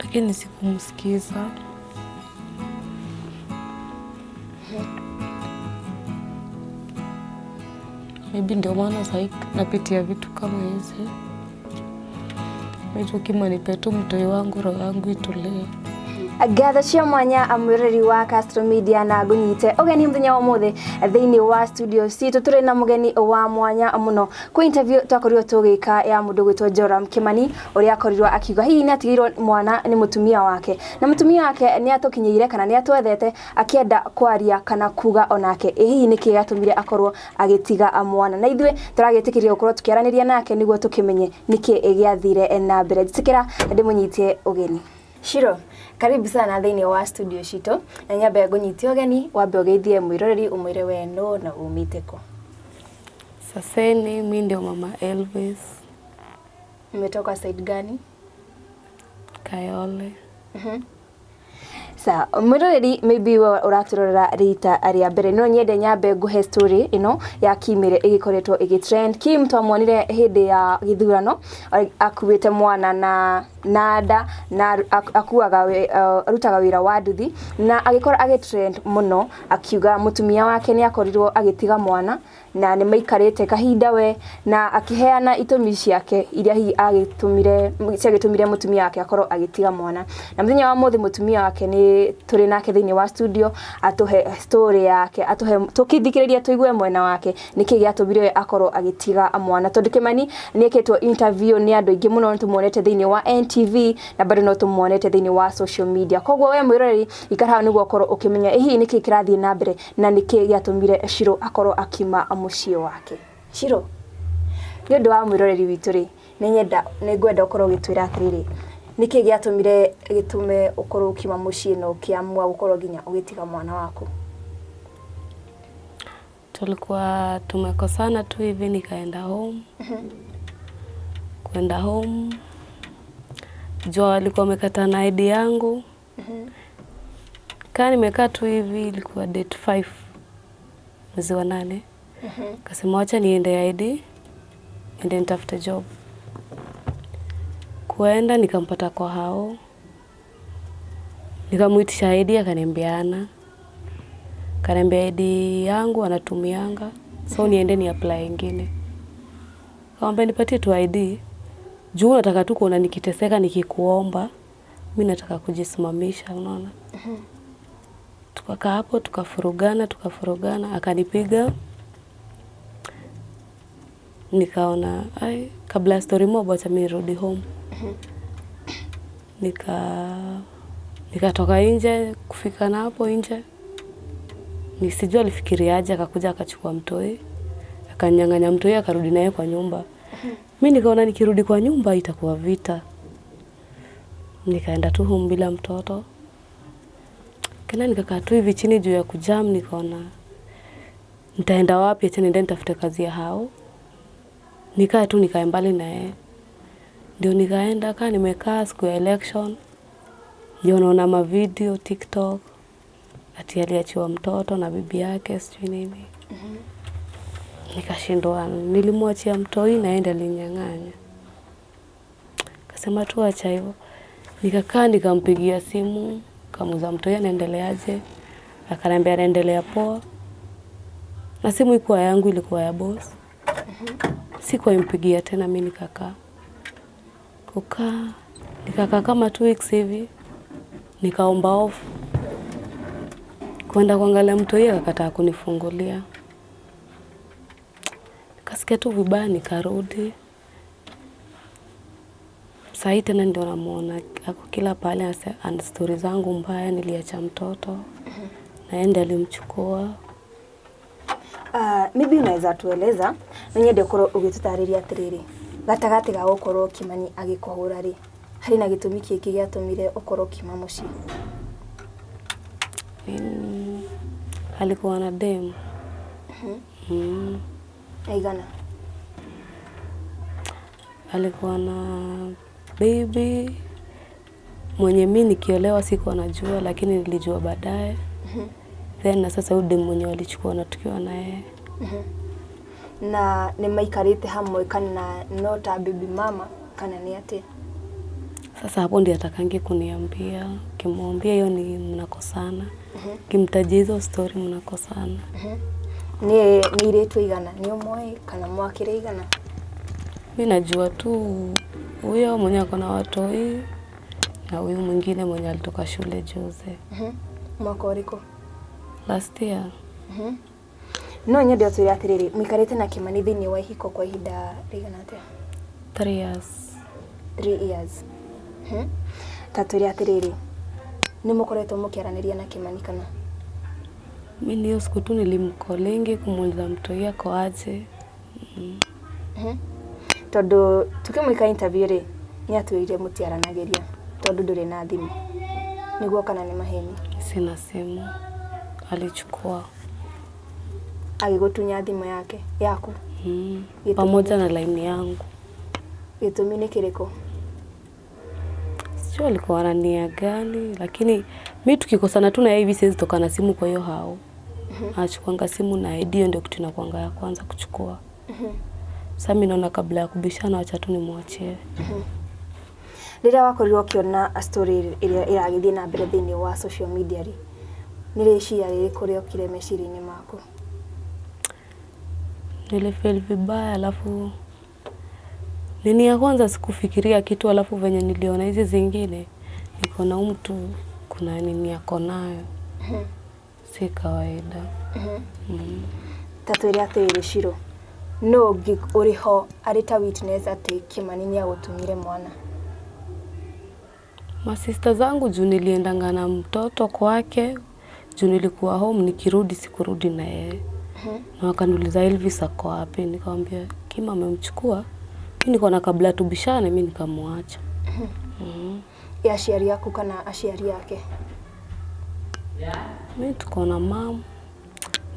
lakini sikumsikiza. Maybe ndio maana sasa napitia vitu kama hizi. Mimi kima nipetu mtoi wangu roho yangu itulie. Agatha cia mwanya amwiriri wa Castro Media na gunyite ogeni mthenya wa mothe thiini wa studio citu turi na mugeni wa mwanya muno ku interview twakorirwo tugika ya mundu gwitwo Joram Kimani uria akorirwo akiuga hihi ni atigirwo mwana ni mutumia wake na mutumia wake ni atukinyeire kana ni atwethete akienda kwaria kana kuga onake hihi niki gatumire akorwo agitiga mwana na ithwe turagitikiria ukorwo tukiaraniria nake niguo tukimenye niki egiathire na mbere jitikira ndimunyitie ogeni. Shiro, karibu sana thiini wa studio shito. Na nyambe ngunyitio geni wambe ugeithie mwiroreri umwire weno na umite ko. Saseni mimi ndio mama Elvis. Umetoka side gani? Kayole. Sa mwiroreri maybe uraturora rita aria mbere no nyende nyambe nguhe story ino ya Kimire igikoretwo igitrend. Kim twamwonire hindi ya githurano akuite mwana na nada na akuaga arutaga wira wa nduthi na agikora agitrend muno akiuga mutumia wake ni akorirwo agitiga mwana na ni maikarite kahinda we na akiheana itumi ciake iria hi agitumire mutumia wake akorwo agitiga mwana na mthenya wa muthi mutumia wake ni turi nake thiini wa studio atuhe story yake atuhe tukithikiriria tuigue mwena wake niki giatumire akorwo agitiga mwana tondu Kimani ni eketwo interview ni andu ingi muno tumuonete thiini wa NTV na bado no tumuonete thiini wa social media kogwo we mwirori ikara niguo korwo ukimenya hihi niki kirathie na mbere na niki giatumire Shiro akorwo akima mucio wake. Shiro, ni undu wa mwiroreri witu ri ni ngwenda ukorwo gitwira atiriri niki giatumire gitume ukorwo ukima mucio no kiamua ukorwo ginya ugitiga mwana wako? Tulikuwa tumekosana tu hivi nikaenda home. Kwenda home Joa alikuwa amekata na ID yangu. Kani nimekaa tu hivi ilikuwa date 5 mwezi wa 8. Kasema acha niende ID niende nitafute job. Kuenda nikampata kwa hao. Nikamuitisha ID akaniambiana. Kaniambia ID yangu anatumianga. So niende ni apply ingine. Kaomba nipatie tu ID. Juu nataka tu kuona nikiteseka nikikuomba. Mimi nataka kujisimamisha unaona. Tukakaa hapo tukafurugana akanipiga. Nikaona kabla story mob acha mimi nirudi home. Nikatoka nje kufika na hapo nje. Nisijua alifikiriaje akakuja akachukua mtoi. Akanyang'anya mtoi akarudi naye kwa nyumba. Mimi nikaona nikirudi kwa nyumba itakuwa vita. Nikaenda tu home bila mtoto. Kana nikakaa tu hivi chini juu ya kujam nikaona nitaenda wapi acha niende nitafute kazi ya hao. Nikaa tu nikae mbali naye. Ndio nikaenda kaa nimekaa siku ya election. Ndio naona ma video TikTok. Ati aliachiwa mtoto na bibi yake sijui nini. Nikashindwa nilimwachia mtoi naenda alinyang'anya. Kasema tu acha hivyo. Nikakaa nikampigia simu kamuza mtoi anaendeleaje. Akaniambia anaendelea poa. Na simu ilikuwa yangu ilikuwa ya boss. Sikuwa impigia tena mimi nikakaa. Nikakaa kama 2 weeks hivi. Nikaomba off. Kwenda kuangalia mtoi akakataa kunifungulia. Nikasikia tu vibaya nikarudi. Sasa tena ndio namuona ako kila pale ana story zangu mbaya niliacha mtoto. Naenda alimchukua. Maybe unaweza tueleza nyende ukorwo ugitutariria atiriri gatagati ga ukorwo Kimani agikuhura ri hari na gitumi kiki giatumire ukorwo kima muci? Alikuwa na dem. Aigana? Alikuwa na baby mwenye mimi nikiolewa sikuwa najua lakini nilijua baadaye. Then na sasa ude mwenye walichukua na tukiwa na yeye. Na ni maikarite hamwe kana no ta baby mama kana ni ate? Sasa hapo ndiye atakangi kuniambia, kimwambia hiyo ni mnakosana. Kimtajia hizo story mnakosana. Ni iretu igana ni umwe kana mwakire igana? Mimi najua tu huyo mwenye ako na watoi na huyu mwingine mwenye alitoka shule juzi. Mwaka uriko? Last year. No nyende atwire atiriri mwikarite na Kimani thini wa ihiko kwa ihinda rigana atia? 3 years. 3 years. Tatwire atiriri ni mukoretwo mukiaraniria na Kimani kana? Mimi hiyo siku tu nilimkolengi kumuuliza mtoi yako aje. Tondu tukimwika interview ri ni atwire mutiaranageria tondu nduri na thimu niguo kana ni maheni? Sina simu, alichukua agigutunya thimu yake yaku pamoja na line yangu. Gitumi ni kiriko? Sio alikuwa na nia gani, lakini mimi tukikosana tu na yeye hivi siwezi toka na simu, kwa hiyo hao anachukuanga simu na ID ndio kitu inakuanga ya kwanza kuchukua. Sasa mimi naona kabla ya kubishana acha tu nimwachie. Rĩrĩa wakorirwo ũkĩona story ĩrĩa ĩragĩthiĩ na mbere thĩinĩ wa social media ri nĩ rĩciria rĩrĩkũ rĩokire meciria-inĩ maku? Nilifeel vibaya, alafu nini ya kwanza sikufikiria kitu, alafu venye niliona hizi zingine nikaona mtu kuna nini yako nayo si kawaida. Tatwire atĩrĩrĩ Shiro, no ũngĩ ũrĩ ho arĩ ta witness atĩ Kimani nĩagũtumire mwana? Masista zangu juu niliendanga na mtoto kwake, juu nilikuwa home, nikirudi sikurudi na yeye. Na wakaniuliza Elvis ako wapi? Nikamwambia Kima amemchukua. Mimi niko na kabla tubishane, mimi nikamwacha. Ya aciari yaku kana aciari yake? Mimi tuko na mama.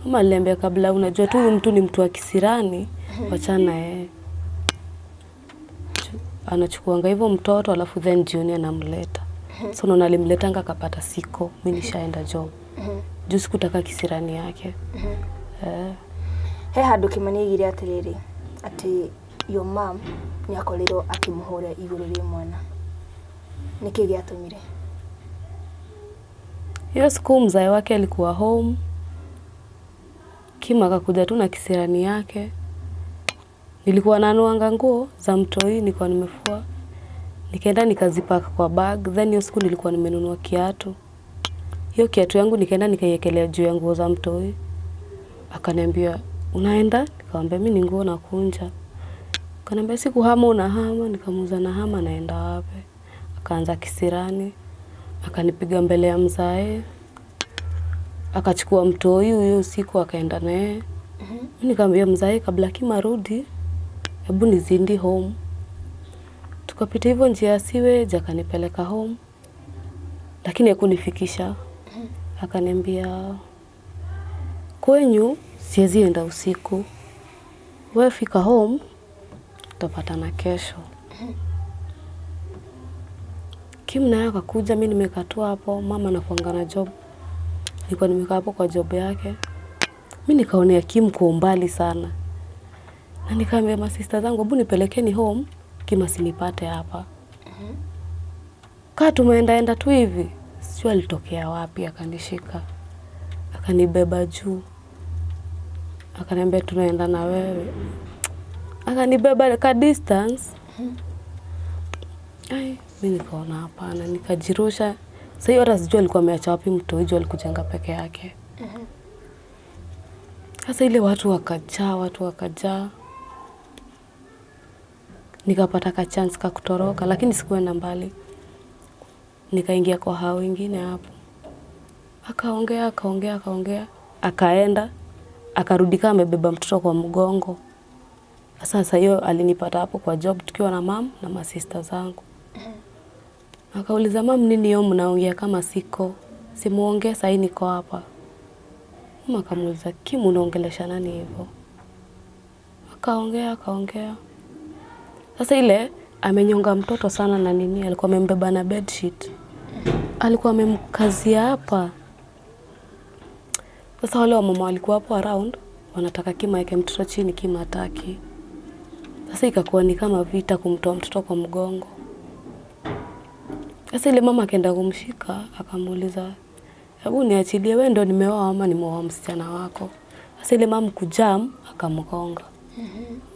Mama aliniambia kabla, unajua tu mtu ni mtu wa kisirani, wachana yeye. Anachukuanga hivyo mtoto alafu then jioni anamleta. So naona alimletanga akapata siko, mimi nishaenda job. Juu sikutaka kisirani yake. He handu Kimani aigire atiriri ati your mom ni akorirwo akimuhura iguru ri mwana, niki giatumire? Hiyo siku mzae wake alikuwa home, Kima akakuja tu na kisirani yake. Nilikuwa nanuanga nguo za mtoi, nilikuwa nimefua, nikaenda nikazipaka kwa bag. Then hiyo siku nilikuwa nimenunua kiatu. Hiyo kiatu yangu nikaenda nikaiekelea juu ya nguo za mtoi. Akaniambia unaenda? Nikamwambia mimi ni nguo nakunja. Akaniambia sikuhama unahama. Nikamuuliza nahama naenda wapi? Akaanza kisirani, akanipiga mbele ya mzae, akachukua mtoi huyo usiku akaenda naye. Nikamwambia mzae kabla Kima rudi, hebu nizindi home. Tukapita hivyo njia ya sewage, akanipeleka home, lakini hakunifikisha. Akaniambia kwenyu siwezi enda usiku, wewe fika home, tutapatana kesho. Kim naye akakuja, mimi nimekatua hapo, mama anakuanga na job. Nilikuwa nimekaa hapo kwa job yake. Mimi nikaonea Kim kwa umbali sana. Na nikaambia masista zangu, hebu nipelekeni home, Kim asinipate hapa. Kaa tumeenda tu hivi, sio alitokea wapi akanishika. Akanibeba juu. Akaniambia tunaenda na wewe. Akanibeba ka distance. Mimi nikaona hapana, nikajirusha. Sasa hiyo hata sijui alikuwa ameacha wapi mtoi, juu alikujenga peke yake. Sasa ile watu wakajaa. Nikapata ka chance ka kutoroka, lakini sikuenda mbali. Nikaingia kwa hao wengine hapo. Akaongea. Akaenda. Akarudi kama amebeba mtoto kwa mgongo. Sasa hiyo alinipata hapo kwa job tukiwa na mom na masista zangu. Akauliza mom, nini hiyo mnaongea kama siko? Simuongee sasa niko hapa. Mama akamuuliza Kim unaongelesha nani hivyo? Akaongea. Sasa ile amenyonga mtoto sana na nini, alikuwa amembeba na bedsheet. Alikuwa amemkazia hapa. Sasa wale wa mama walikuwa hapo around, wanataka Kim aeke mtoto chini, Kim hataki. Sasa ikakuwa ni kama vita kumtoa mtoto kwa mgongo. Sasa ile mama akaenda kumshika, akamuuliza, hebu niachilie, wewe ndo nimeoa ama nimeoa msichana wako? Sasa ile mama kujam akamgonga.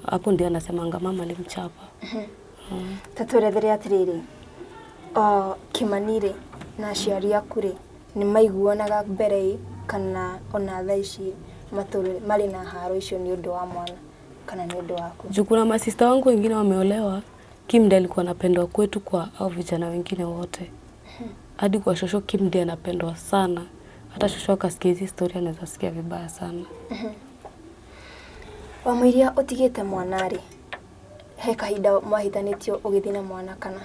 Hapo ndio anasemanga mama alimchapa. Tatwerethere atiriri Kimanire na aciari aku ri ni maiguanaga mbere kana ona thaa ici matũrĩre marĩ na haro icio ni ũndũ wa mwana kana ni ũndũ waku? Juu kuna masista wangu wengine wameolewa, Kim ndiye alikuwa anapendwa kwetu kwa au vijana wengine wote. Hadi kwa shosho Kim ndiye anapendwa sana. Hata shosho akasikia hizi story anaweza sikia vibaya sana. Wamwiria utigite mwana ri he kahinda mwahitanitio ugithii na mwana kana?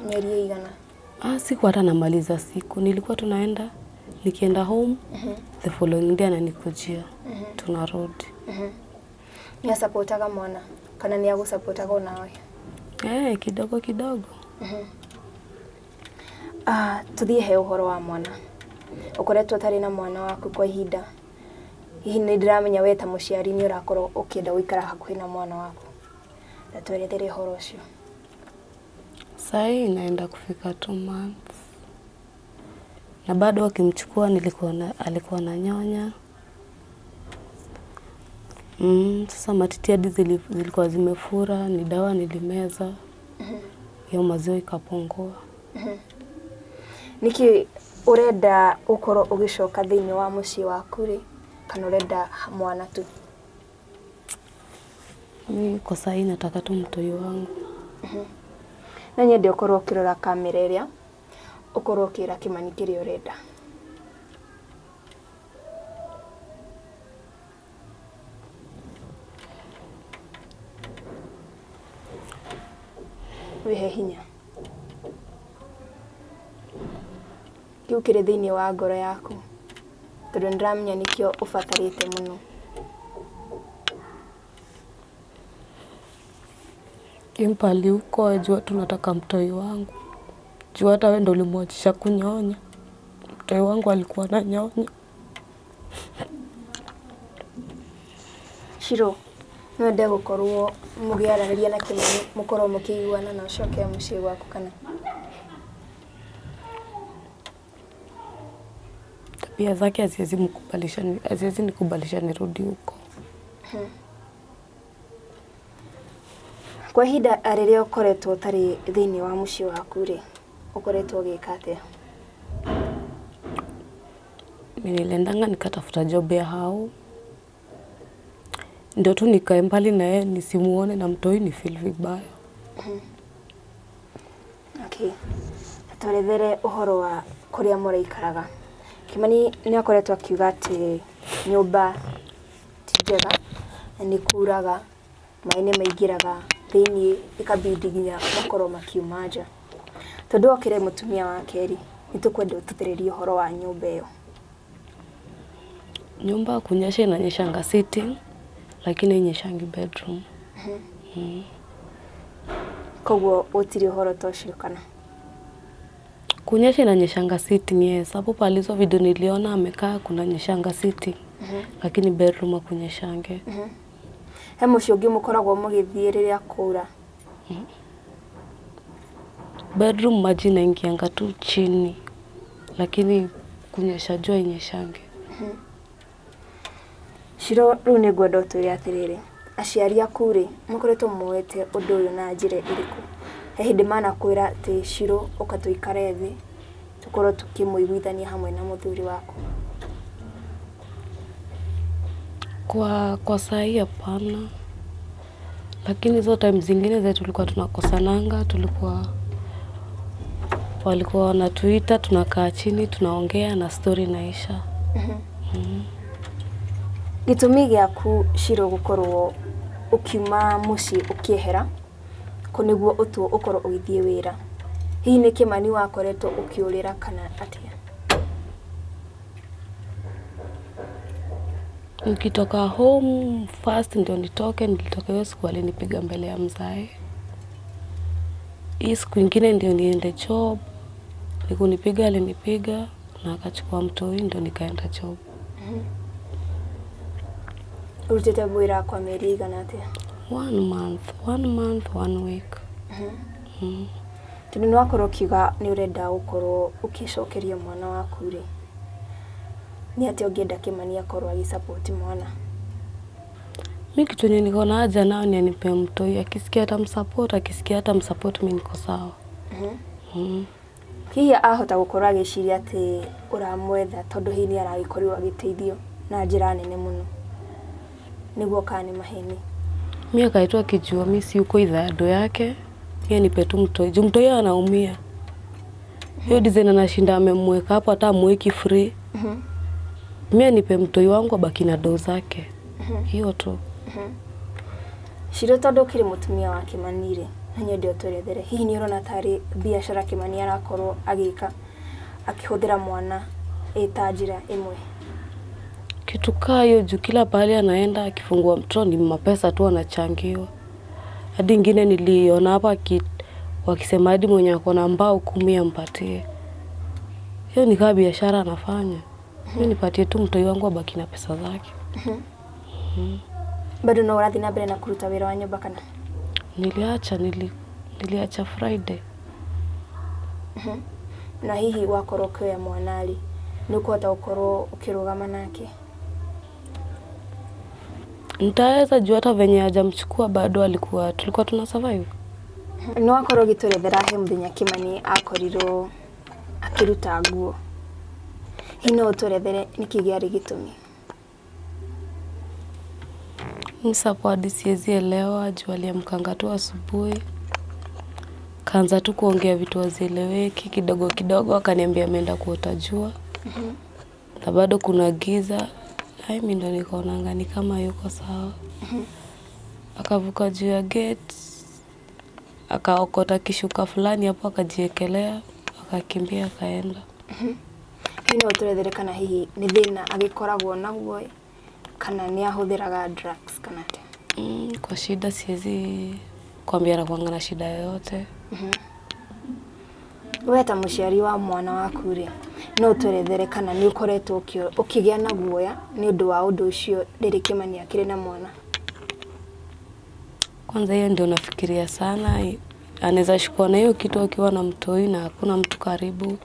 Mieri igana? Siku hata namaliza siku. Nilikuwa tunaenda, nikienda home, the following day ananikujia. Tunarudi. Ni supportaga mwana kana ni agusupportaga nawe? Kidogo kidogo. Tuthie he uhoro wa mwana. Ukoretwo tari na mwana waku kwa ihinda. Hihi ni ndiramenya we ta muciari ni urakorwo ukienda guikara hakuhi na mwana waku. Na twerethere uhoro ucio. Sai naenda kufika 2 months. Na bado akimchukua alikuwa na nyonya. Sasa matiti hadi zilikuwa zimefura, ni dawa nilimeza. Hiyo maziwa ikapungua. Niki urenda ukoro ugicoka thiini wa mucii waku ri kana urenda mwana tu? Mimi kwa sasa nataka tu mtoi wangu. Na nyende ukorwo ukirora kamera iria ukorwo ukira Kimani kiria urenda. Wihe hinya kiu kiri thiini wa ngoro yaku tondu ndiramenya nikio ubatarite muno. Kimpali huko ajua tunataka mtoi wangu. Juu hata wewe ndio ulimwachisha kunyonya. Mtoi wangu alikuwa na nyonya. Shiro, nwende gukorwo mugiaraniria na Kimani mukorwo mukiguana na ucoke mucii waku kana? Tabia zake haziwezi nikubalisha nirudi huko. Kwa ihinda riria ukoretwo tari thiini wa mucii waku ri ukoretwo ugika atia? Mimi niliendanga nikatafuta job ya hao. Ndio tu nikae mbali na yeye nisimuone na mtoi ni feel vibaya. Okay. Twarethere uhoro wa kuria muraikaraga. Kimani ni akoretwo akiuga ati nyumba ti njega, ni kuraga, mai ni maingiraga thiini, ikabidi nginya makorwo makiuma nja. Tondu okire mutumia wa keri, nitukwenda ututhiririe uhoro wa nyumba iyo. Nyumba kunyesha inanyeshanga sitting, lakini inyeshangi bedroom. Koguo utiri uhoro tocio kana? Kunyesha inanyeshanga sitting, yes. Hapo palizo video niliona amekaa kuna nyeshanga sitting. Lakini bedroom hakunyeshange. He mucio ungi mukoragwo mugithie riria kura? Bedroom maji inaingianga tu chini. Lakini kunyesha jua inyeshange. Shiro, riu ni ngwenda utwire atiriri. Aciari aku ri mukoretwo muwete undu uyu na njira iriku? He hindi manakwira ati Shiro uka tuikare thi tukorwo tukimuiguithania hamwe na muthuri waku? Kwa saa hii hapana. Lakini hizo time zingine zetu tulikuwa tunakosananga, walikuwa wanatuita, tunakaa chini, tunaongea na story inaisha. Gitumi giaku Shiro gukorwo ukiuma mucii ukiehera kuniguo utu ukorwo ugithie wira, hihi ni Kimani wakoretwo ukiurira kana atia? Nikitoka home first ndio nilitoka hiyo siku alinipiga mbele ya mzae. Hii siku ingine ndio niende job, nikunipiga alinipiga na akachukua mtoi ndio nikaenda job. Urutite wira kwa mieri igana atia? 1 month, 1 week. Tondũ nĩ wakorwo ũkiuga nĩ ũrenda gũkorwo ũkĩcokeria mwana waku rĩ, nĩ atĩa ũngĩenda Kimani akorwo agĩ-support mwana? Mimi kitu yenye niko na haja nao ni anipe mtoi, akisikia atamsupport, akisikia hatamsupport mimi niko sawa. Hihi ahota gũkorwo agĩciria atĩ ũramwetha tondũ hihi nĩ aragĩkorirwo agĩteithio na njĩra nene mũno, nĩguo kana nĩ maheni? Mimi akaitwa akijua mimi si uko idhado yake, yeye nipe tu mtoi. Juu mtoi anaumia. Hiyo design anashinda amemweka hapo hata amweki free. Mimi nipe mtoi wangu abaki na doo zake. Hiyo tu. Shiro tondũ kiri mutumia wa Kimani rĩ, na nyende ũtũrethere, hihi nĩ ũrona tarĩ biacara Kimani arakorwo agĩka akihũthĩra mwana ta njĩra ĩmwe? Kitu kaa hiyo juu kila pahali anaenda akifungua mtoto ni mapesa tu anachangiwa. Hadi ingine niliona hapa wakisema hadi mwenye ako na mbao 10 ampatie. Hiyo ni kama biashara anafanya. Mimi nipatie tu mtoi wangu abaki na pesa zake. Bado no ũrathi na mbere na kũruta wĩra wa nyũmba kana? Niliacha Friday. Na hihi wakorwo ũkĩoya mwana rĩ, nĩ ũkũhota gũkorwo ũkĩrũgama nake? Nitaweza juu hata venye hajamchukua bado tulikuwa tuna survive. Nĩ wakorwo ũgĩtũrethera he mũthenya Kimani akorirwo akĩruta nguo. Hihi no ũtũrethere nĩkĩ gĩarĩ gĩtũmi? Msapwadi siwezi elewa juu aliamkanga tu asubuhi. Kaanza tu kuongea vitu hazieleweki kidogo kidogo, akaniambia ameenda kuota jua. Na bado kuna giza. Mimi ndo nikaonanga ni kama yuko sawa. Akavuka juu ya gate. Akaokota kishuka fulani hapo akajiekelea, akakimbia akaenda. Hihi no ũtũrethere kana hihi nĩ thĩna agĩkoragwo naguo kana nĩ ahũthĩraga drugs kana atĩa? Kwa shida siwezi kuambia anakuanga na shida yoyote. We ta mũciari wa mwana waku rĩ, no ũtũrethere kana nĩ ũkoretwo ũkĩgĩa na guoya nĩ ũndũ wa ũndũ ũcio rĩrĩ Kimani akĩrĩ na mwana? Kwanza hiyo ndio nafikiria sana. Anaweza shukua na hiyo kitu akiwa na mtoi na hakuna mtu karibu.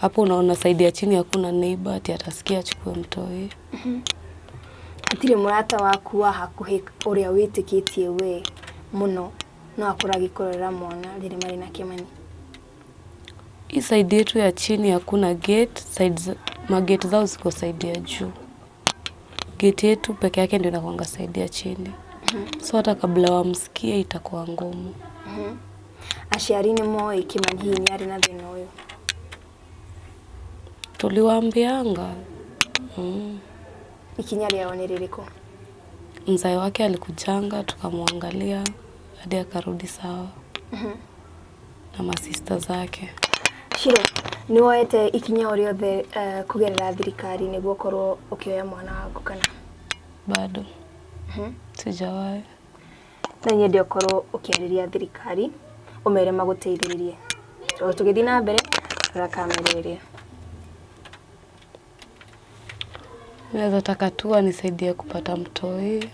Hapo unaona side ya chini hakuna neighbor ati atasikia achukue mtoi. Hatirĩ mũrata waku wa hakuhĩ ũrĩa wĩtĩkĩtie we mũno no akorwo agĩkũrera mwana rĩrĩ marĩ na Kimani? Hii side yetu ya chini hakuna gate, magate zao ziko side ya juu. Gate yetu peke yake ndio inakuanga side ya chini. So hata kabla wamsikie itakuwa ngumu. Aciari nĩ moĩ Kimani hihi nĩ arĩ na thĩna ũyũ? Tuliwaambianga. Ikinya rĩao nĩ rĩrĩkũ? Mzee wake alikujanga tukamwangalia hadi akarudi sawa. Na masista zake. Shiro, nĩ woete ikinya o rĩothe kũgerera thirikari nĩguo ũkorwo ũkĩoya mwana waku kana? Bado. Sijawahi. Na nyende ũkorwo ũkĩarĩria thirikari ũmere magũteithĩrĩrie. Tũgĩthiĩ na mbere tũrakamerĩrĩria. Naweza taka tu anisaidie kupata mtoi.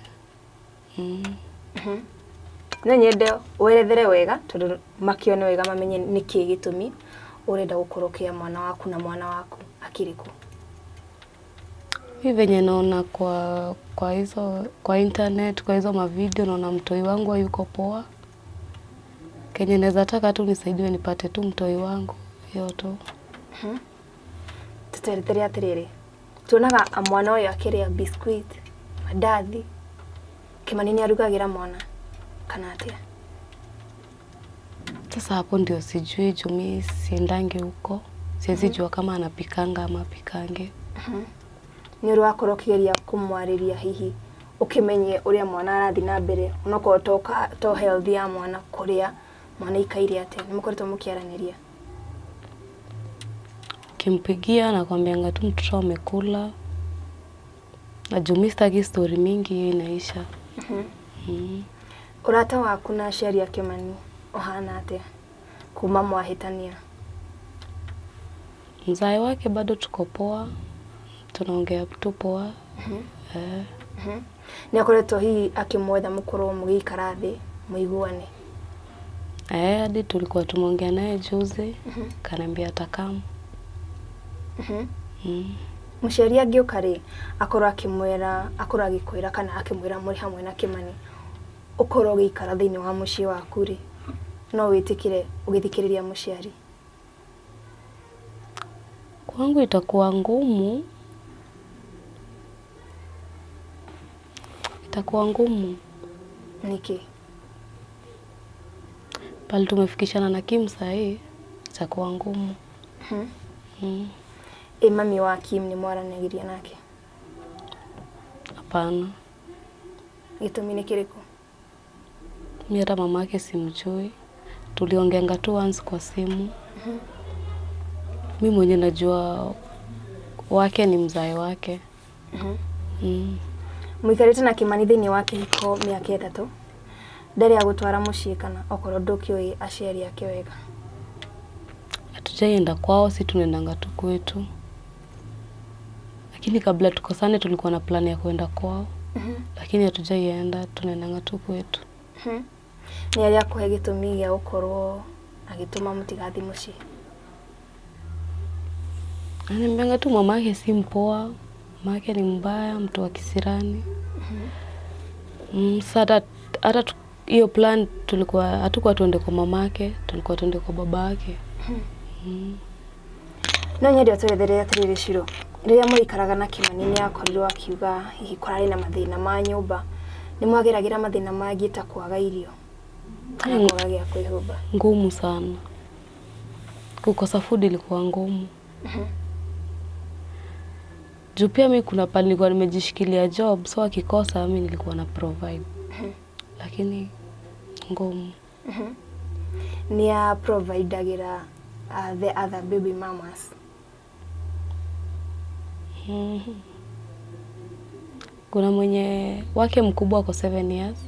Na nyende werethere wega tondũ makĩone wega mamenye nĩkĩ gĩtũmi ũrenda gũkorwo ũkĩoya mwana waku na mwana waku akĩrĩ kũ? Hivi venye naona kwa internet, kwa hizo mavideo naona mtoi wangu hayuko poa. Kenye naweza taka tu nisaidiwe nipate tu mtoi wangu. Hiyo tu. Tũterethere atĩrĩrĩ. Tuonaga mwana ũyũ akĩrĩa biscuit, mandathi. Kimani nĩ arugagĩra mwana kana atĩa? Sasa hapo ndio sijui juu mimi siendangi huko. Siwezi jua kama anapikanga ama apikange. Nĩ ũrĩ wakorwo ũkĩgeria kũmwarĩria hihi ũkĩmenye ũrĩa mwana arathiĩ na mbere onokorwo to health ya mwana kũrĩa mwana ikaire atĩa? Nĩ mũkoretwo mũkĩaranĩria? Kimpigia na kwambianga tu mtoto amekula. Na juu mimi sitaki story mingi hiyo inaisha. Ũrata waku na aciari a Kimani ũhana atĩa kuma mwahĩtania? Mzee wake bado tuko poa. Tunaongea tu poa. Nĩ akoretwo hihi akĩmwetha mũkorwo mũgĩikara thĩ mũiguane? Hadi tulikuwa tumeongea naye juzi. Kaniambia atakam. Muciari angĩũka rĩ akorwo akimwera akorwo agikwira kana akimwira muri hamwe na Kimani ukorwo gĩikara thĩinĩ wa muciĩ waku rĩ no wĩtĩkire ũgĩthikĩrĩria muciari? Kwangu itakuwa ngumu. Niki pale tumefikishana na Kim sahi itakuwa ngumu. Mami wa Kim ni mwaranagiria nake? Hapana. Gĩtũmi nĩ kĩrĩkũ? Mimi hata mamake simjui. Tuliongeanga tu once kwa simu. Mimi mwenyewe najua wake ni mzae wake. Mũikarĩte na Kimani thĩinĩ wa kĩhiko mĩaka 3. Ndarĩ agũtwara muciĩ kana okorwo ndũkĩoĩ aciari ake wega? Hatujaenda kwao, si tunaendanga tu kwetu. Lakini kabla tukosane tulikuwa na plan ya kwenda kwao. Lakini hatujaienda, tunaendanga tu kwetu. Nĩ arĩa akũhe gĩtũmi gĩa gũkorwo agĩtũma mũtigathi muciĩ? Ananiambia tu mamake si mpoa, mamake ni mbaya, mtu wa kisirani. Sasa hata hiyo plan tulikuwa hatukuwa tuende kwa mamake, tulikuwa tuende kwa babake. No nyende ũtũrethere atĩrĩrĩ Shiro, rĩrĩa mũikaraga na Kimani nĩ akorirwo akiuga hihi kũrarĩ na mathĩna ma nyũmba, nĩ mwageragĩra mathĩna mangĩ ta kwaga irio kana kwaga gĩa kwĩhumba? Ngumu sana. Kukosa food ilikuwa ngumu. Juu pia mimi kuna pale nilikuwa nimejishikilia job, so akikosa mimi nilikuwa na provide. Lakini ngumu. Ni a provideagira the other baby mamas? Kuna mwenye wake mkubwa kwa 7 years.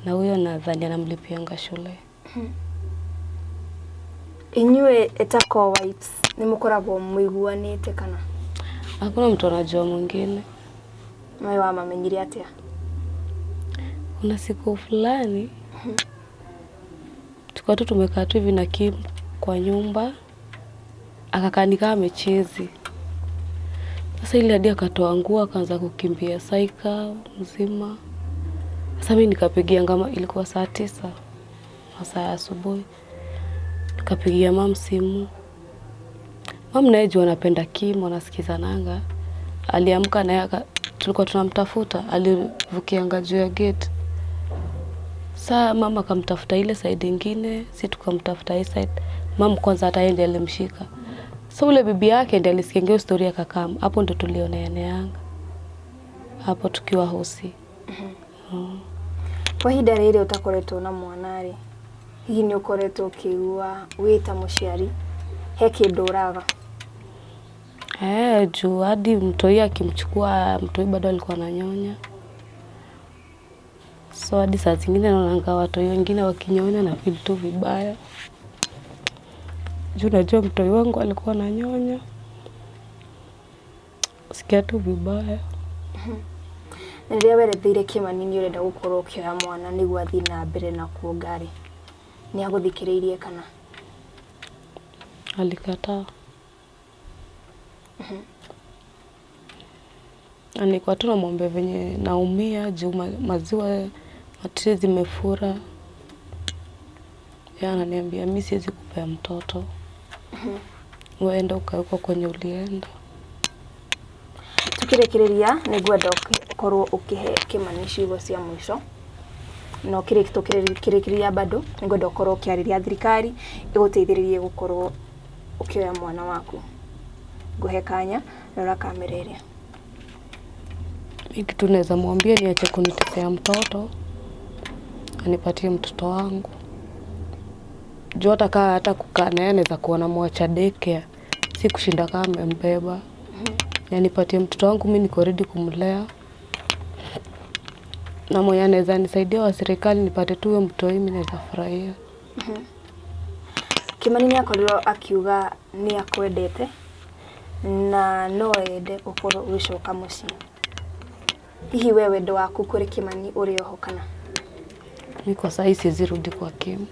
Na huyo nadhani anamlipianga shule. Inyuĩ etako wives ni mũkoragwo mũiguanĩte kana? Hakuna mtu anajua mwingine. Mwe wa mamenyire atia? Kuna siku fulani tulikuwa tu tumekaa tu hivi na Kim kwa nyumba, akakanika amechezi. Sasa ile hadi akatoa nguo akaanza kukimbia saika mzima. Sasa mimi nikapigia ngama, ilikuwa saa 9 saa asubuhi. Nikapigia mama simu. Mama naye jua anapenda Kim, anasikizananga. Aliamka naye tulikuwa tunamtafuta, alivukianga juu ya gate. Saa mama akamtafuta ile side nyingine, si tukamtafuta hii side. Mama kwanza hata yeye ndiye alimshika. So ule bibi yake ndiye alisikia story ya kakam. Hapo ndo tulioneaneanga. Hapo tukiwa hosi. Kwa ihinda rĩrĩ utakoretwo na mwana rĩ, hihi nĩ ukoretwo ũkĩigua wĩta mũciari he kĩndũ ũraga? Juu hadi mtoi akimchukua, mtoi bado alikuwa ananyonya. So hadi saa zingine naonanga watoi wengine wakinyonya na feel tu vibaya. Juu najua mtoi wangu alikuwa ananyonya. Sikia tu vibaya. Na rĩrĩa weretheire Kimani nĩ ũrenda gũkorwo ũkĩoya mwana nĩguo athiĩ na mbere na kuonga rĩ, nĩ agũthikĩrĩirie kana? Alikataa. Nilikuwa tu namwambia venye naumia juu maziwa matiti zimefura. Yeye ananiambia mimi siwezi kupea mtoto. Uende ukauko kwenye ulienda. Tukirekereria nĩngwenda ũkorwo ũkĩhe Kimani ciugo cia mũico. No tukirekereria bado nĩngwenda ũkorwo ũkĩarĩria thirikari ĩgũteithĩrĩrie gũkorwo ukioya mwana waku. Nguhe kanya rora kamera ĩrĩa. Mimi kitu naweza mwambia ni ache kunitesea mtoto. Anipatie mtoto wangu. Juu hata kukaa naye anaweza kuona mwacha daycare, si kushinda kama amembeba. Nipatie mtoto wangu, mimi niko ready kumlea. Na mwenye anaweza nisaidia wa serikali nipate tu mtoto mimi naweza furahia. Kimani nĩ akorirwo akiuga nĩ akwendete na no ende ũkorwo ũgĩcoka mũciĩ. Hihi wewe ndo waku kũrĩ Kimani ũrĩ oho kana? Mimi kwa sasa siwezi rudi kwa Kim.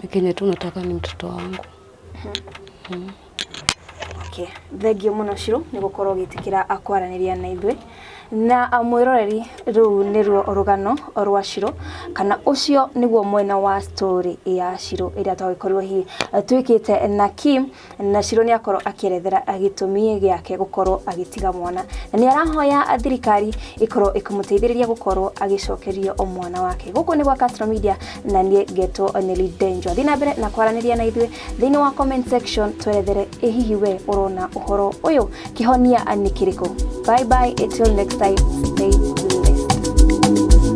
Kenye tu nataka ni mtoto wangu. Okay, thengio muno Shiro ni gukorwo gitikira akwaraniria na ithui na mwiroreri riu niruo rugano rwa Shiro kana ucio niguo mwena wa story ya Shiro iria twagikorwo hi twikite na Kim na Shiro ni akorwo akierethera agitumi giake gukorwo agitiga mwana na ni arahoya thirikari ikorwo ikumuteithiriria gukorwo agicokerio mwana wake guku ni gwa Castro Media na nie Geto Oneli Danger thina mbere na kwaraniria na ithui thini wa comment section twerethere hihi we urona uhoro uyu kihonia ni kiriko. Bye bye, until next time, stay